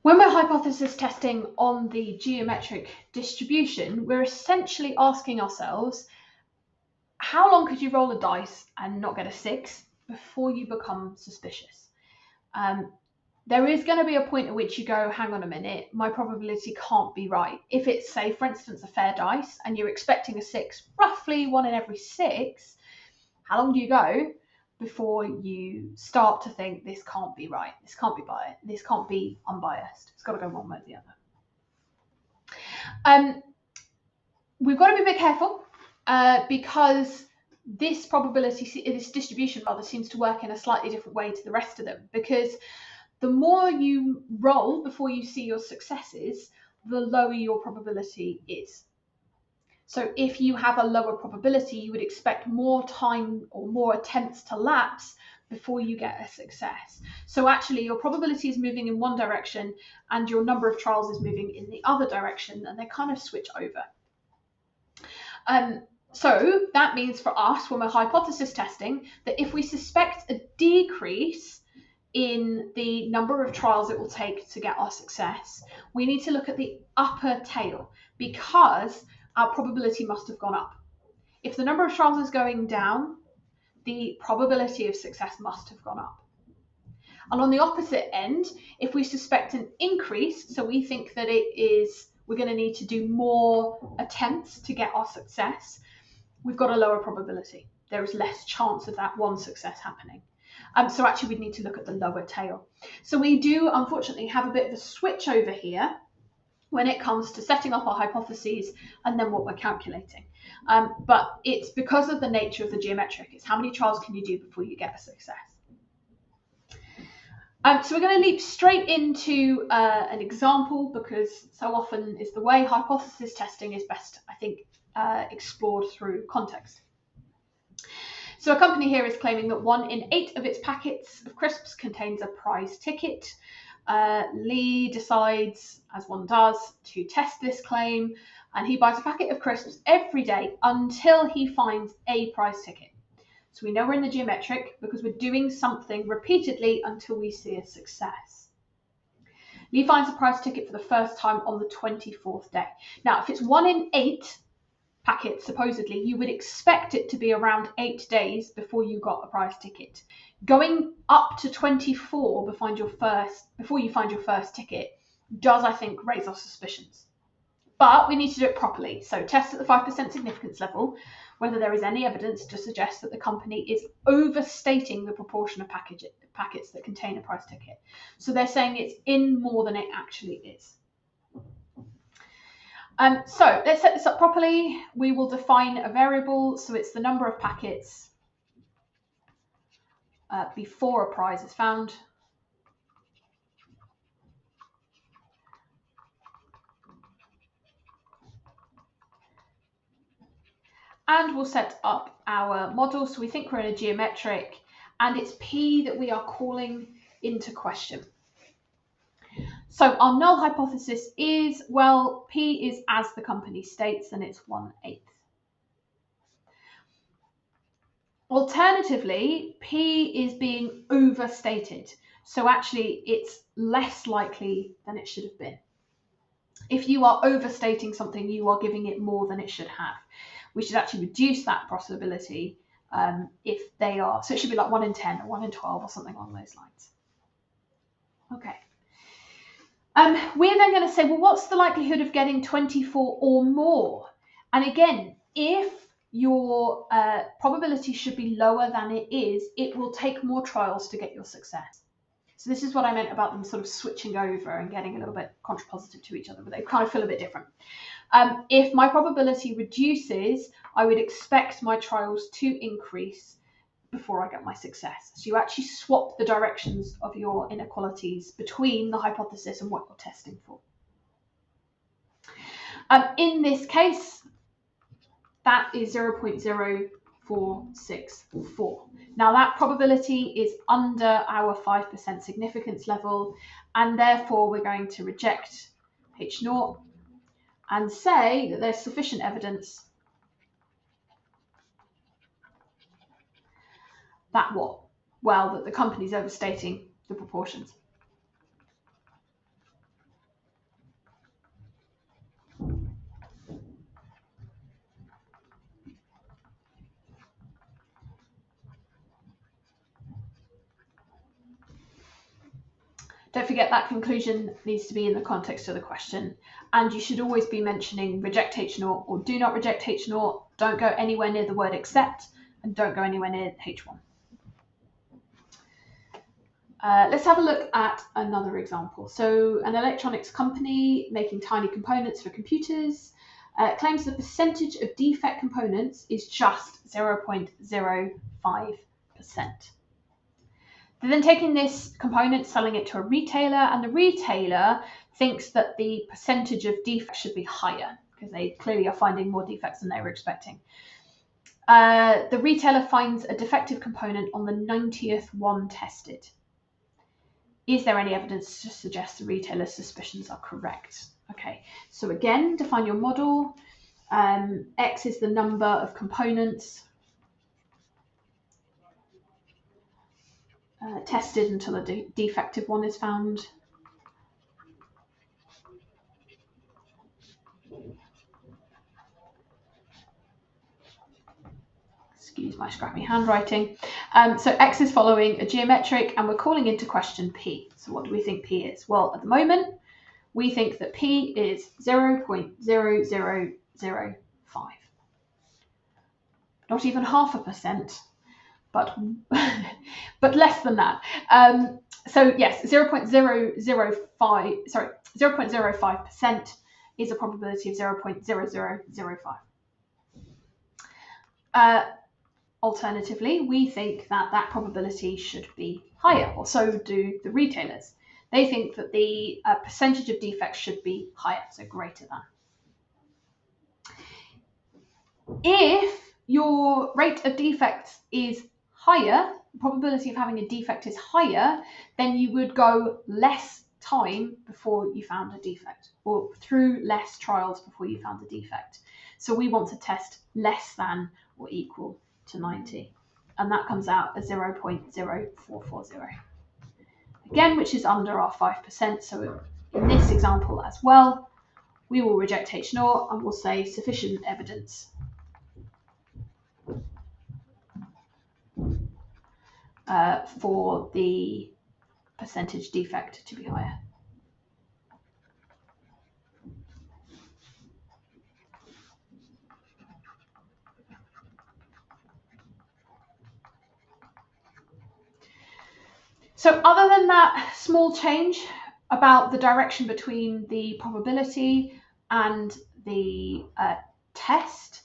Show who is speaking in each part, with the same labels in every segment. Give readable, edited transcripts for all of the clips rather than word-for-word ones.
Speaker 1: When we're hypothesis testing on the geometric distribution, we're essentially asking ourselves, how long could you roll a dice and not get a 6 before you become suspicious? There is going to be a point at which you go, hang on a minute, my probability can't be right. If it's, say, for instance, a fair dice and you're expecting a 6, roughly 1 in every 6, how long do you go before you start to think this can't be right, this can't be biased, this can't be unbiased? It's got to go one way or the other. We've got to be a bit careful because this distribution rather seems to work in a slightly different way to the rest of them, because the more you roll before you see your successes, the lower your probability is. So if you have a lower probability, you would expect more time or more attempts to lapse before you get a success. So actually your probability is moving in one direction and your number of trials is moving in the other direction, and they kind of switch over. So that means for us, when we're hypothesis testing, that if we suspect a decrease in the number of trials it will take to get our success, we need to look at the upper tail, because our probability must have gone up. If the number of trials is going down, the probability of success must have gone up. And on the opposite end, if we suspect an increase, so we think that we're going to need to do more attempts to get our success, we've got a lower probability. There is less chance of that one success happening. So actually we need to look at the lower tail. So we do unfortunately have a bit of a switch over here when it comes to setting up our hypotheses and then what we're calculating. But it's because of the nature of the geometric. It's how many trials can you do before you get a success. So we're going to leap straight into an example, because so often is the way hypothesis testing is best, I think, explored through context. So a company here is claiming that 1 in 8 of its packets of crisps contains a prize ticket. Lee decides, as one does, to test this claim, and he buys a packet of crisps every day until he finds a prize ticket. So we know we're in the geometric because we're doing something repeatedly until we see a success. Lee finds a prize ticket for the first time on the 24th day. Now, if it's 1 in 8 packets, supposedly, you would expect it to be around 8 days before you got a prize ticket. Going up to 24 before you find your first ticket does, I think, raise our suspicions. But we need to do it properly. So test at the 5% significance level whether there is any evidence to suggest that the company is overstating the proportion of packets that contain a prize ticket. So they're saying it's in more than it actually is. So let's set this up properly. We will define a variable. So it's the number of packets before a prize is found. And we'll set up our model. So we think we're in a geometric, and it's P that we are calling into question. So our null hypothesis is, well, P is as the company states, and it's 1/8. Alternatively, P is being overstated. So actually it's less likely than it should have been. If you are overstating something, you are giving it more than it should have. We should actually reduce that possibility if they are, so it should be like 1 in 10 or 1 in 12 or something along those lines. Okay. We're then going to say, well, what's the likelihood of getting 24 or more? And again, if your probability should be lower than it is, it will take more trials to get your success. So this is what I meant about them sort of switching over and getting a little bit contrapositive to each other, but they kind of feel a bit different. If my probability reduces, I would expect my trials to increase before I get my success. So you actually swap the directions of your inequalities between the hypothesis and what you're testing for. In this case, that is 0.0464. Now that probability is under our 5% significance level, and therefore we're going to reject H0 and say that there's sufficient evidence that what? Well, that the company's overstating the proportions. Don't forget that conclusion needs to be in the context of the question, and you should always be mentioning reject H0 or do not reject H0. Don't go anywhere near the word except, and don't go anywhere near H1. Let's have a look at another example. So an electronics company making tiny components for computers claims the percentage of defect components is just 0.05%. They're then taking this component, selling it to a retailer, and the retailer thinks that the percentage of defects should be higher because they clearly are finding more defects than they were expecting. The retailer finds a defective component on the 90th one tested. Is there any evidence to suggest the retailer's suspicions are correct? Okay, so again, define your model. X is the number of components tested until a defective one is found. Excuse my scrappy handwriting. So X is following a geometric, and we're calling into question P. So what do we think P is? Well, at the moment, we think that P is 0.0005. Not even 0.5%, but less than that. So yes, 0.005% is a probability of 0.0005. Alternatively, we think that that probability should be higher, or so do the retailers. They think that the percentage of defects should be higher, so greater than. If your rate of defects is higher, the probability of having a defect is higher, then you would go less time before you found a defect, or through less trials before you found a defect. So we want to test less than or equal to 90, and that comes out as 0.0440. Again, which is under our 5%, so in this example as well, we will reject H0 and we'll say sufficient evidence for the percentage defect to be higher. So other than that small change about the direction between the probability and the test,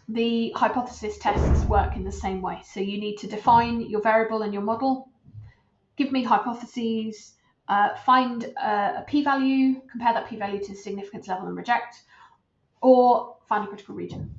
Speaker 1: the hypothesis tests work in the same way. So you need to define your variable in your model, give me hypotheses, find a p-value, compare that p-value to the significance level and reject, or find a critical region.